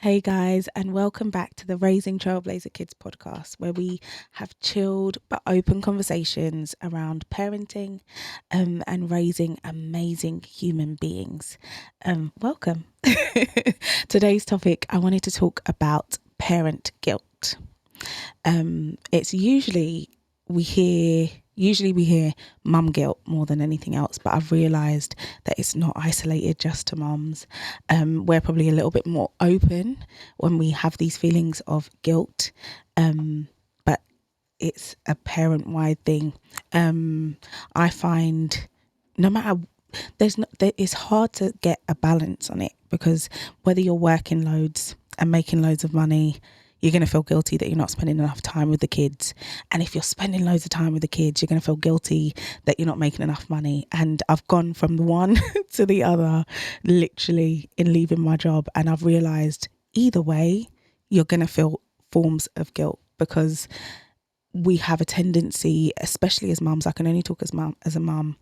Hey guys, and welcome back to the Raising Trailblazer Kids Podcast, where we have chilled but open conversations around parenting and raising amazing human beings. Welcome. Today's topic, I wanted to talk about parent guilt. It's usually we hear mum guilt more than anything else, but I've realised that it's not isolated just to mums. We're probably a little bit more open when we have these feelings of guilt, but it's a parent-wide thing. I find no matter it's hard to get a balance on it, because whether you're working loads and making loads of money, you're going to feel guilty that you're not spending enough time with the kids. And if you're spending loads of time with the kids, you're going to feel guilty that you're not making enough money. And I've gone from the one to the other, literally, in leaving my job. And I've realised either way, you're going to feel forms of guilt, because we have a tendency, especially as mums, I can only talk as a mum,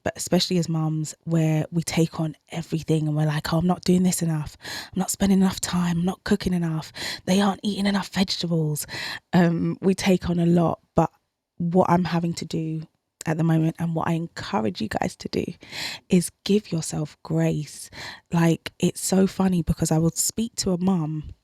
but especially as mums, where we take on everything and we're like, oh, I'm not doing this enough. I'm not spending enough time. I'm not cooking enough. They aren't eating enough vegetables. We take on a lot, but what I'm having to do at the moment, and what I encourage you guys to do, is give yourself grace. Like, it's so funny because I will speak to a mum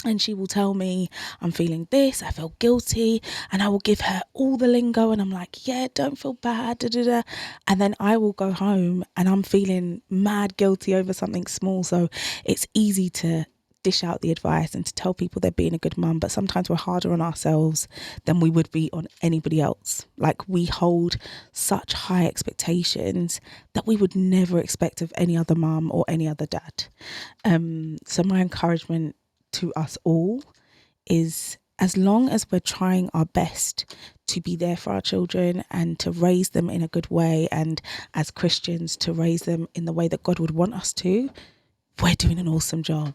and she will tell me, I'm feeling this, I feel guilty, and I will give her all the lingo, and I'm like, yeah, don't feel bad, da, da, da. And then I will go home and I'm feeling mad guilty over something small. So it's easy to dish out the advice and to tell people they're being a good mum, but sometimes we're harder on ourselves than we would be on anybody else. Like, we hold such high expectations that we would never expect of any other mum or any other dad. So my encouragement to us all is, as long as we're trying our best to be there for our children and to raise them in a good way, and as Christians to raise them in the way that God would want us to, we're doing an awesome job.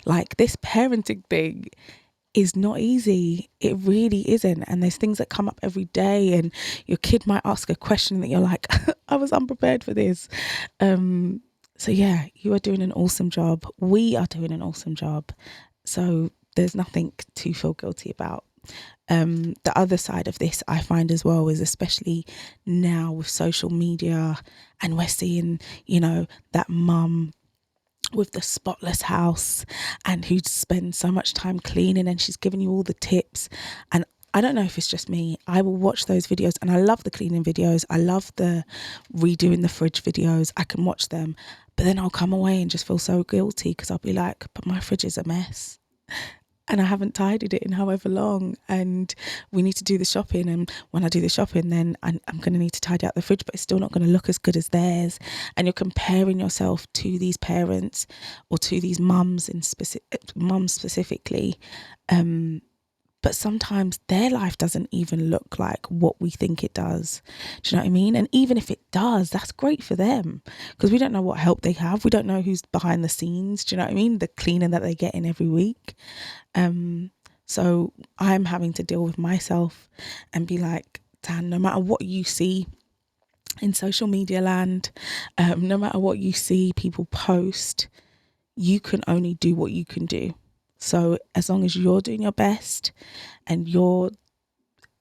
Like, this parenting thing is not easy. It really isn't. And there's things that come up every day, and your kid might ask a question that you're like, I was unprepared for this. So yeah, you are doing an awesome job. We are doing an awesome job. So there's nothing to feel guilty about. The other side of this I find as well is, especially now with social media, and we're seeing, that mum with the spotless house and who spends so much time cleaning, and she's giving you all the tips. And I don't know if it's just me, I will watch those videos, and I love the cleaning videos. I love the redoing the fridge videos. I can watch them, but then I'll come away and just feel so guilty, because I'll be like, but my fridge is a mess and I haven't tidied it in however long, and we need to do the shopping, and when I do the shopping, then I'm going to need to tidy out the fridge, but it's still not going to look as good as theirs. And you're comparing yourself to these parents, or to these mums specifically, but sometimes their life doesn't even look like what we think it does. Do you know what I mean? And even if it does, that's great for them, because we don't know what help they have. We don't know who's behind the scenes. Do you know what I mean? The cleaner that they get in every week. So I'm having to deal with myself and be like, Dan, no matter what you see in social media land, no matter what you see people post, you can only do what you can do. So as long as you're doing your best and you're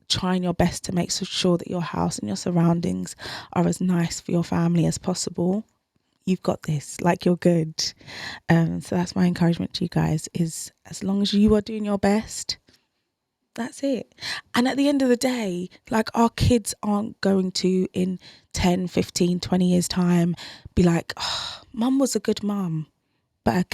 trying your best to make sure that your house and your surroundings are as nice for your family as possible, you've got this. Like, you're good. So that's my encouragement to you guys, is as long as you are doing your best, that's it. And at the end of the day, like, our kids aren't going to, in 10, 15, 20 years time, be like, oh, mum was a good mum, but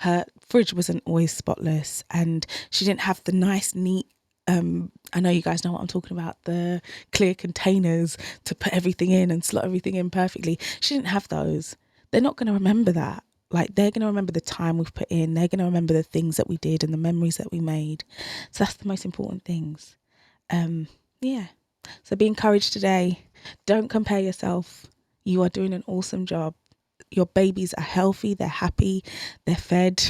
her fridge wasn't always spotless, and she didn't have the nice, neat, I know you guys know what I'm talking about, the clear containers to put everything in and slot everything in perfectly. She didn't have those. They're not going to remember that. Like, they're going to remember the time we've put in. They're going to remember the things that we did and the memories that we made. So that's the most important things. Yeah. So be encouraged today. Don't compare yourself. You are doing an awesome job. Your babies are healthy, they're happy, they're fed.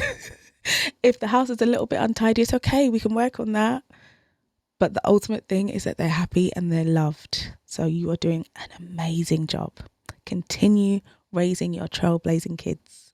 If the house is a little bit untidy, it's okay, we can work on that. But the ultimate thing is that they're happy and they're loved. So you are doing an amazing job. Continue raising your trailblazing kids.